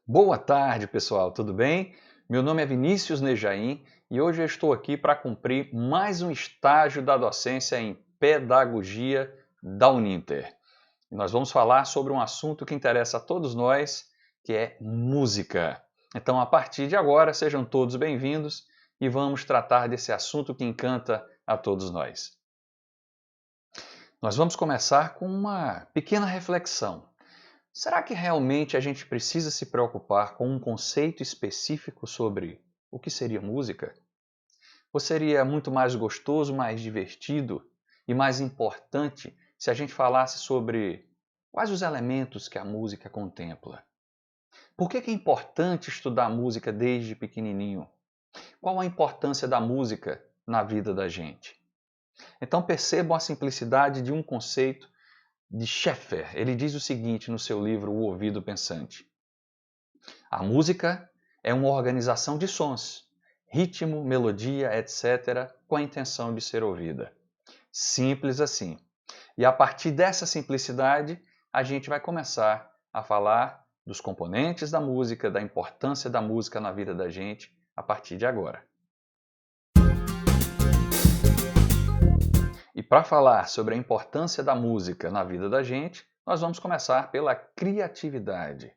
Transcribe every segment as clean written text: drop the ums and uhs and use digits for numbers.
Boa tarde, pessoal, tudo bem? Meu nome é Vinícius Nejaim e hoje eu estou aqui para cumprir mais um estágio da docência em Pedagogia da Uninter. E nós vamos falar sobre um assunto que interessa a todos nós, que é música. Então, a partir de agora, sejam todos bem-vindos e vamos tratar desse assunto que encanta a todos nós. Nós vamos começar com uma pequena reflexão. Será que realmente a gente precisa se preocupar com um conceito específico sobre o que seria música? Ou seria muito mais gostoso, mais divertido e mais importante se a gente falasse sobre quais os elementos que a música contempla? Por que é importante estudar música desde pequenininho? Qual a importância da música na vida da gente? Então percebam a simplicidade de um conceito de Schaeffer. Ele diz o seguinte no seu livro O Ouvido Pensante: a música é uma organização de sons, ritmo, melodia, etc., com a intenção de ser ouvida. Simples assim. E a partir dessa simplicidade, a gente vai começar a falar dos componentes da música, da importância da música na vida da gente a partir de agora. E para falar sobre a importância da música na vida da gente, nós vamos começar pela criatividade.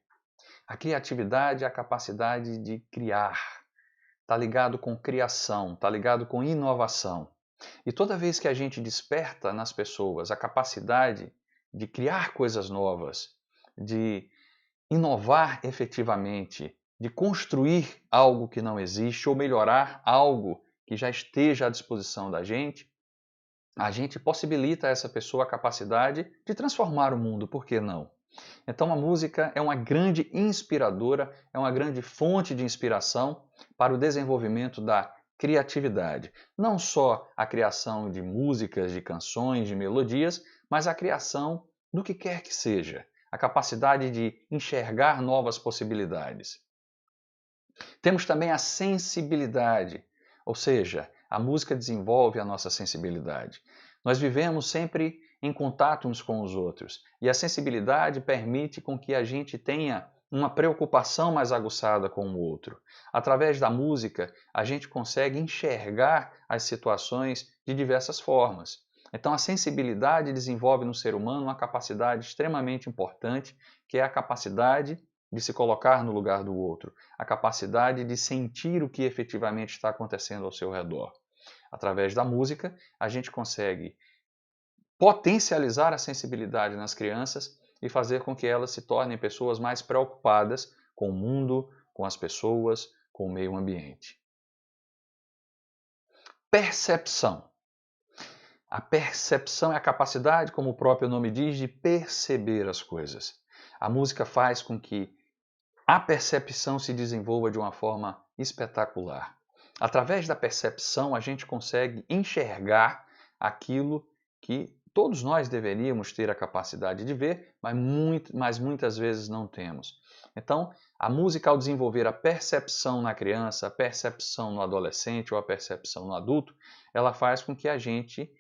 A criatividade é a capacidade de criar. Está ligado com criação, está ligado com inovação. E toda vez que a gente desperta nas pessoas a capacidade de criar coisas novas, de inovar efetivamente, de construir algo que não existe ou melhorar algo que já esteja à disposição da gente, a gente possibilita a essa pessoa a capacidade de transformar o mundo, por que não? Então a música é uma grande inspiradora, é uma grande fonte de inspiração para o desenvolvimento da criatividade. Não só a criação de músicas, de canções, de melodias, mas a criação do que quer que seja. A capacidade de enxergar novas possibilidades. Temos também a sensibilidade, ou seja, a música desenvolve a nossa sensibilidade. Nós vivemos sempre em contato uns com os outros e a sensibilidade permite com que a gente tenha uma preocupação mais aguçada com o outro. Através da música, a gente consegue enxergar as situações de diversas formas. Então, a sensibilidade desenvolve no ser humano uma capacidade extremamente importante, que é a capacidade de se colocar no lugar do outro, a capacidade de sentir o que efetivamente está acontecendo ao seu redor. Através da música, a gente consegue potencializar a sensibilidade nas crianças e fazer com que elas se tornem pessoas mais preocupadas com o mundo, com as pessoas, com o meio ambiente. Percepção. A percepção é a capacidade, como o próprio nome diz, de perceber as coisas. A música faz com que a percepção se desenvolva de uma forma espetacular. Através da percepção, a gente consegue enxergar aquilo que todos nós deveríamos ter a capacidade de ver, mas muitas vezes não temos. Então, a música, ao desenvolver a percepção na criança, a percepção no adolescente ou a percepção no adulto, ela faz com que a gente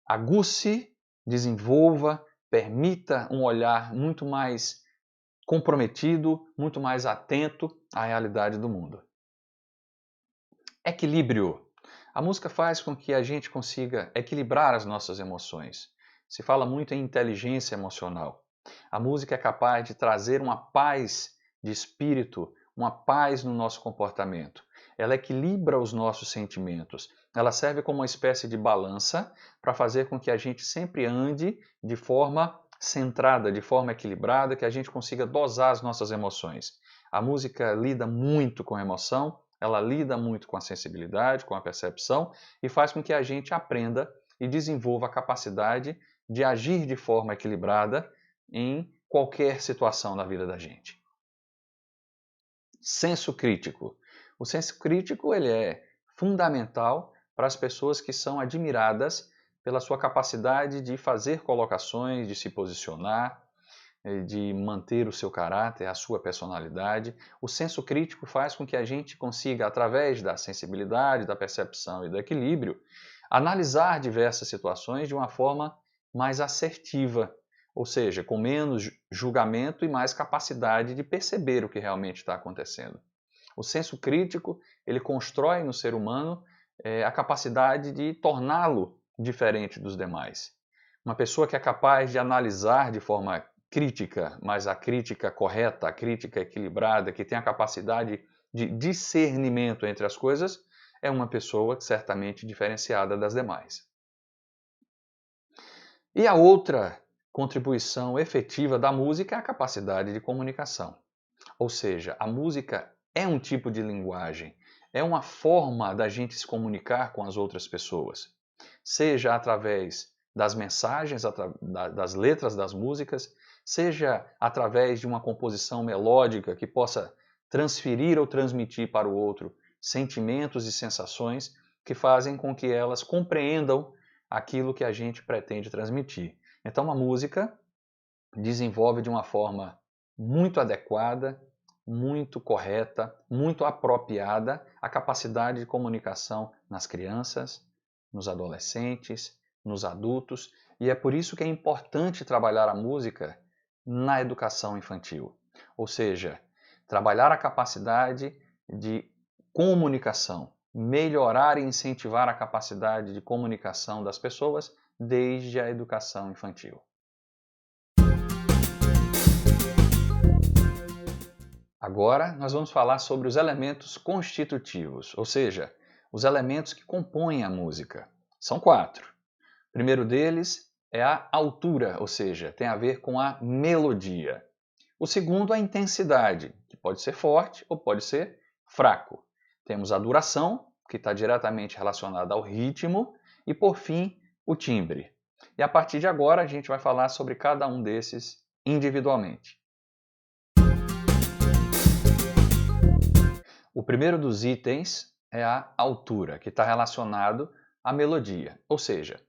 aguce, desenvolva, permita um olhar muito mais comprometido, muito mais atento à realidade do mundo. Equilíbrio. A música faz com que a gente consiga equilibrar as nossas emoções. Se fala muito em inteligência emocional. A música é capaz de trazer uma paz de espírito, uma paz no nosso comportamento. Ela equilibra os nossos sentimentos. Ela serve como uma espécie de balança para fazer com que a gente sempre ande de forma centrada, de forma equilibrada, que a gente consiga dosar as nossas emoções. A música lida muito com a emoção, ela lida muito com a sensibilidade, com a percepção e faz com que a gente aprenda e desenvolva a capacidade de agir de forma equilibrada em qualquer situação da vida da gente. Senso crítico. O senso crítico ele é fundamental para as pessoas que são admiradas pela sua capacidade de fazer colocações, de se posicionar, de manter o seu caráter, a sua personalidade. O senso crítico faz com que a gente consiga, através da sensibilidade, da percepção e do equilíbrio, analisar diversas situações de uma forma mais assertiva, ou seja, com menos julgamento e mais capacidade de perceber o que realmente está acontecendo. O senso crítico, ele constrói no ser humano a capacidade de torná-lo diferente dos demais. Uma pessoa que é capaz de analisar de forma crítica, mas a crítica correta, a crítica equilibrada, que tem a capacidade de discernimento entre as coisas, é uma pessoa certamente diferenciada das demais. E a outra contribuição efetiva da música é a capacidade de comunicação. Ou seja, a música é um tipo de linguagem, é uma forma da gente se comunicar com as outras pessoas, seja através das mensagens, das letras das músicas, seja através de uma composição melódica que possa transferir ou transmitir para o outro sentimentos e sensações que fazem com que elas compreendam aquilo que a gente pretende transmitir. Então a música desenvolve de uma forma muito adequada, muito correta, muito apropriada a capacidade de comunicação nas crianças, nos adolescentes, nos adultos, e é por isso que é importante trabalhar a música na educação infantil. Ou seja, trabalhar a capacidade de comunicação, melhorar e incentivar a capacidade de comunicação das pessoas desde a educação infantil. Agora nós vamos falar sobre os elementos constitutivos, ou seja, os elementos que compõem a música. São 4. O primeiro deles é a altura, ou seja, tem a ver com a melodia. O segundo, a intensidade, que pode ser forte ou pode ser fraco. Temos a duração, que está diretamente relacionada ao ritmo, e por fim, o timbre. E a partir de agora a gente vai falar sobre cada um desses individualmente. O primeiro dos itens é a altura, que está relacionado à melodia. Ou seja,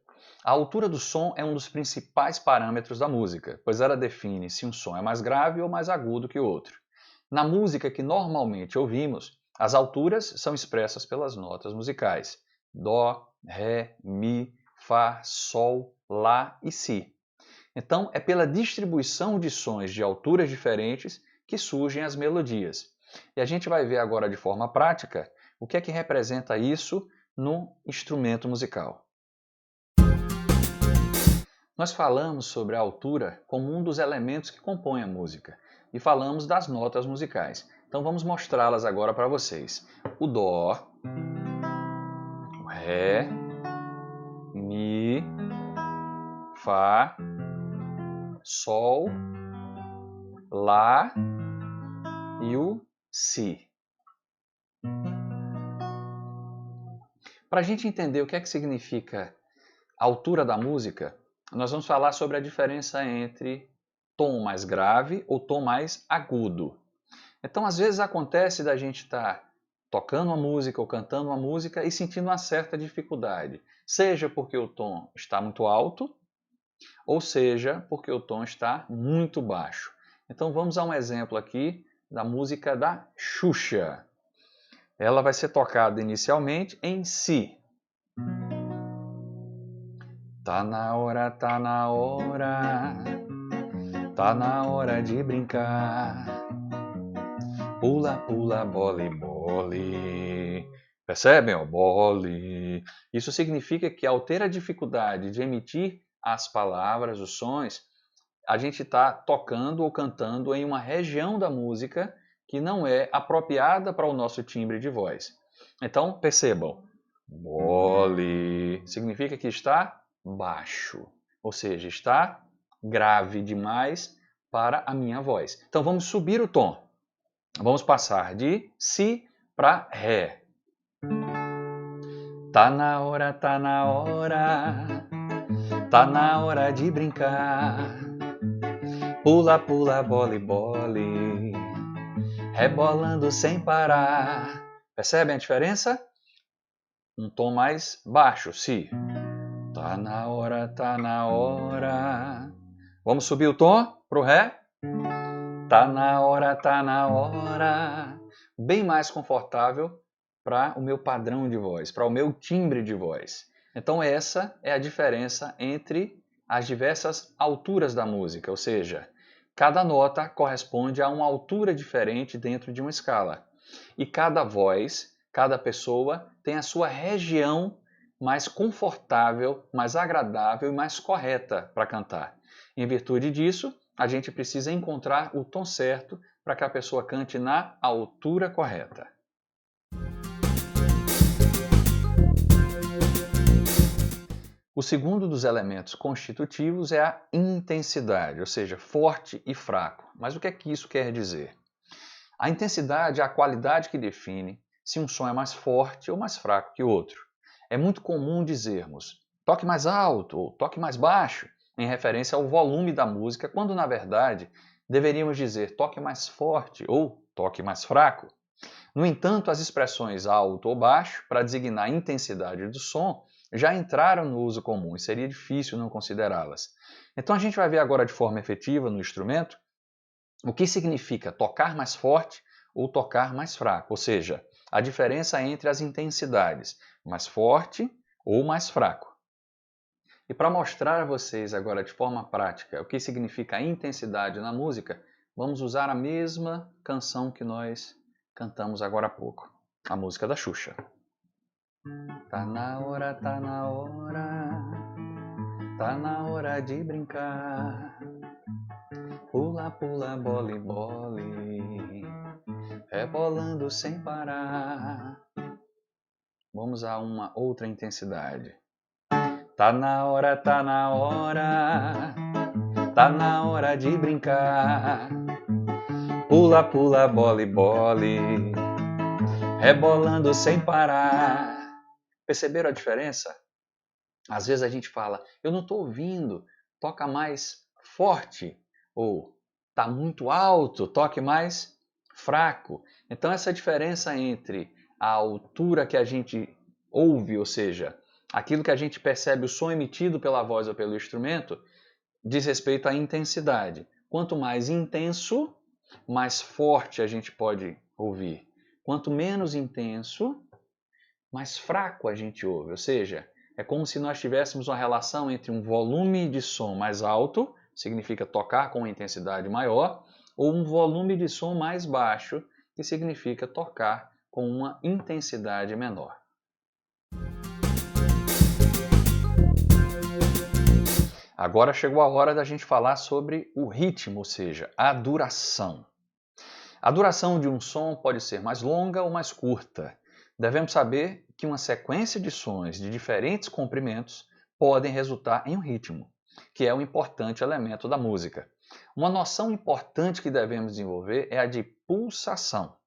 a altura do som é um dos principais parâmetros da música, pois ela define se um som é mais grave ou mais agudo que o outro. Na música que normalmente ouvimos, as alturas são expressas pelas notas musicais: Dó, Ré, Mi, Fá, Sol, Lá e Si. Então, é pela distribuição de sons de alturas diferentes que surgem as melodias. E a gente vai ver agora de forma prática o que é que representa isso no instrumento musical. Nós falamos sobre a altura como um dos elementos que compõem a música e falamos das notas musicais. Então vamos mostrá-las agora para vocês. O Dó, o Ré, Mi, Fá, Sol, Lá e o Si. Para a gente entender o que é que significa a altura da música, nós vamos falar sobre a diferença entre tom mais grave ou tom mais agudo. Então, às vezes acontece da gente estar tocando uma música ou cantando uma música e sentindo uma certa dificuldade, seja porque o tom está muito alto, ou seja porque o tom está muito baixo. Então, vamos a um exemplo aqui da música da Xuxa. Ela vai ser tocada inicialmente em Si. Tá na hora, tá na hora, tá na hora de brincar. Pula, pula, bole, bole. Percebem? Bole. Isso significa que ao ter a dificuldade de emitir as palavras, os sons, a gente está tocando ou cantando em uma região da música que não é apropriada para o nosso timbre de voz. Então, percebam. Bole significa que está baixo, ou seja, está grave demais para a minha voz. Então vamos subir o tom. Vamos passar de Si para Ré. Tá na hora, tá na hora, tá na hora de brincar. Pula, pula, bole, bole, rebolando sem parar. Percebem a diferença? Um tom mais baixo, Si. Tá na hora, tá na hora. Vamos subir o tom pro Ré? Tá na hora. Bem mais confortável para o meu padrão de voz, para o meu timbre de voz. Então essa é a diferença entre as diversas alturas da música, ou seja, cada nota corresponde a uma altura diferente dentro de uma escala. E cada voz, cada pessoa tem a sua região mais confortável, mais agradável e mais correta para cantar. Em virtude disso, a gente precisa encontrar o tom certo para que a pessoa cante na altura correta. O segundo dos elementos constitutivos é a intensidade, ou seja, forte e fraco. Mas o que é que isso quer dizer? A intensidade é a qualidade que define se um som é mais forte ou mais fraco que o outro. É muito comum dizermos toque mais alto ou toque mais baixo, em referência ao volume da música, quando na verdade deveríamos dizer toque mais forte ou toque mais fraco. No entanto, as expressões alto ou baixo, para designar a intensidade do som, já entraram no uso comum e seria difícil não considerá-las. Então a gente vai ver agora de forma efetiva no instrumento o que significa tocar mais forte ou tocar mais fraco, ou seja, a diferença entre as intensidades, mais forte ou mais fraco. E para mostrar a vocês agora de forma prática o que significa a intensidade na música, vamos usar a mesma canção que nós cantamos agora há pouco, a música da Xuxa. Tá na hora, tá na hora, tá na hora de brincar. Pula, pula, bole, bole, rebolando sem parar. Vamos a uma outra intensidade. Tá na hora, tá na hora, tá na hora de brincar. Pula, pula, bole, bole, rebolando sem parar. Perceberam a diferença? Às vezes a gente fala, eu não estou ouvindo, toca mais forte. Ou está muito alto, toque mais fraco. Então essa diferença entre a altura que a gente ouve, ou seja, aquilo que a gente percebe o som emitido pela voz ou pelo instrumento, diz respeito à intensidade. Quanto mais intenso, mais forte a gente pode ouvir. Quanto menos intenso, mais fraco a gente ouve. Ou seja, é como se nós tivéssemos uma relação entre um volume de som mais alto, significa tocar com uma intensidade maior, ou um volume de som mais baixo, que significa tocar com uma intensidade menor. Agora chegou a hora da gente falar sobre o ritmo, ou seja, a duração. A duração de um som pode ser mais longa ou mais curta. Devemos saber que uma sequência de sons de diferentes comprimentos podem resultar em um ritmo, que é um importante elemento da música. Uma noção importante que devemos desenvolver é a de pulsação.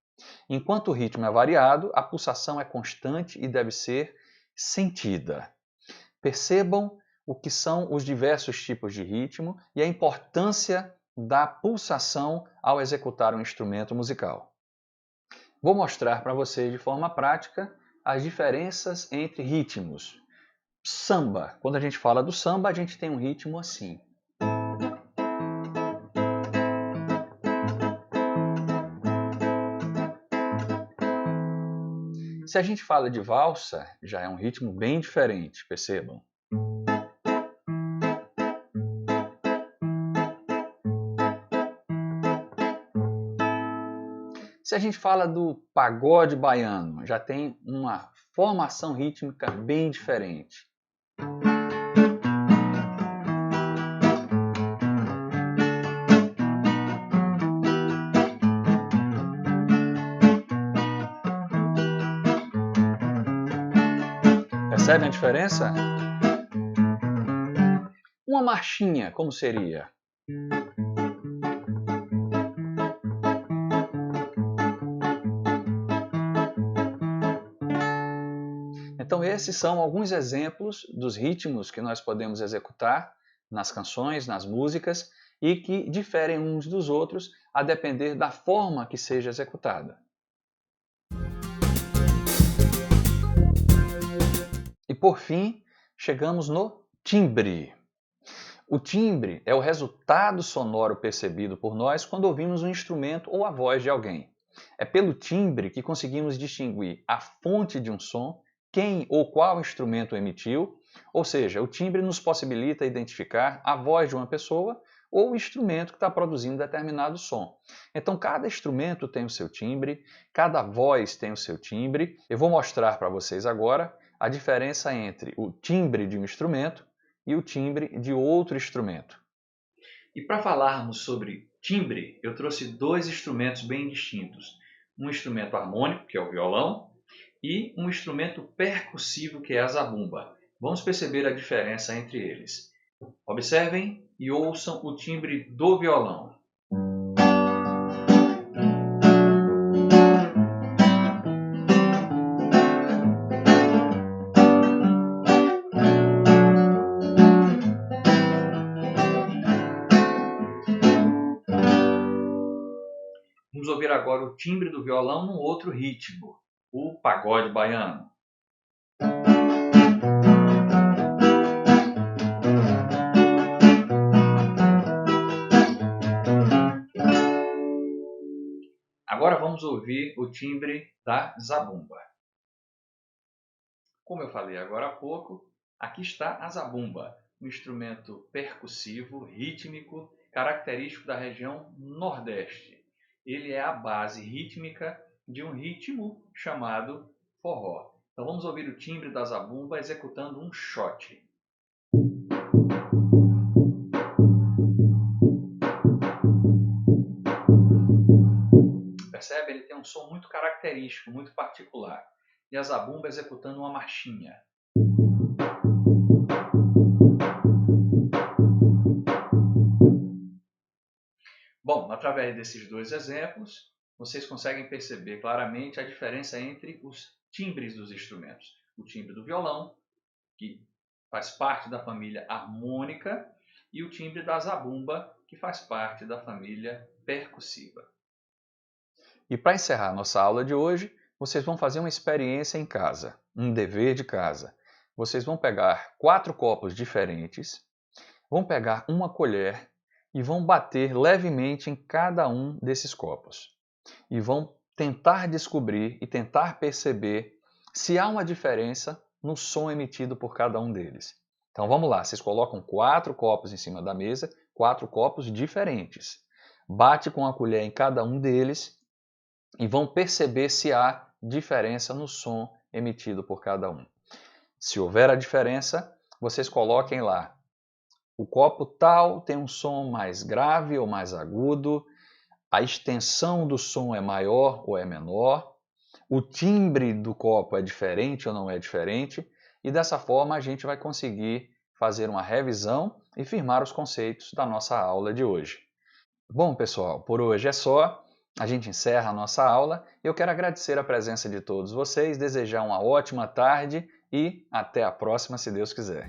Enquanto o ritmo é variado, a pulsação é constante e deve ser sentida. Percebam o que são os diversos tipos de ritmo e a importância da pulsação ao executar um instrumento musical. Vou mostrar para vocês de forma prática as diferenças entre ritmos. Samba. Quando a gente fala do samba, a gente tem um ritmo assim. Se a gente fala de valsa, já é um ritmo bem diferente, percebam. Se a gente fala do pagode baiano, já tem uma formação rítmica bem diferente. Percebem a diferença? Uma marchinha, como seria? Então esses são alguns exemplos dos ritmos que nós podemos executar nas canções, nas músicas, e que diferem uns dos outros a depender da forma que seja executada. E por fim, chegamos no timbre. O timbre é o resultado sonoro percebido por nós quando ouvimos um instrumento ou a voz de alguém. É pelo timbre que conseguimos distinguir a fonte de um som, quem ou qual instrumento emitiu Ou seja, o timbre nos possibilita identificar a voz de uma pessoa ou o instrumento que está produzindo determinado som. Então, cada instrumento tem o seu timbre, cada voz tem o seu timbre. Eu vou mostrar para vocês agora a diferença entre o timbre de um instrumento e o timbre de outro instrumento. E para falarmos sobre timbre, eu trouxe dois instrumentos bem distintos. Um instrumento harmônico, que é o violão, e um instrumento percussivo, que é a zabumba. Vamos perceber a diferença entre eles. Observem e ouçam o timbre do violão. Vamos ouvir agora o timbre do violão num outro ritmo, o pagode baiano. Agora vamos ouvir o timbre da zabumba. Como eu falei agora há pouco, aqui está a zabumba, um instrumento percussivo, rítmico, característico da região Nordeste. Ele é a base rítmica de um ritmo chamado forró. Então vamos ouvir o timbre da zabumba executando um shot. Percebe? Ele tem um som muito característico, muito particular. E a zabumba executando uma marchinha. Bom, através desses dois exemplos, vocês conseguem perceber claramente a diferença entre os timbres dos instrumentos. O timbre do violão, que faz parte da família harmônica, e o timbre da zabumba, que faz parte da família percussiva. E para encerrar nossa aula de hoje, vocês vão fazer uma experiência em casa, um dever de casa. Vocês vão pegar 4 copos diferentes, vão pegar uma colher e vão bater levemente em cada um desses copos. E vão tentar descobrir e tentar perceber se há uma diferença no som emitido por cada um deles. Então vamos lá, vocês colocam 4 copos em cima da mesa, 4 copos diferentes. Bate com a colher em cada um deles e vão perceber se há diferença no som emitido por cada um. Se houver a diferença, vocês coloquem lá. O copo tal tem um som mais grave ou mais agudo, a extensão do som é maior ou é menor, o timbre do copo é diferente ou não é diferente, e dessa forma a gente vai conseguir fazer uma revisão e firmar os conceitos da nossa aula de hoje. Bom, pessoal, por hoje é só. A gente encerra a nossa aula. Eu quero agradecer a presença de todos vocês, desejar uma ótima tarde e até a próxima, se Deus quiser.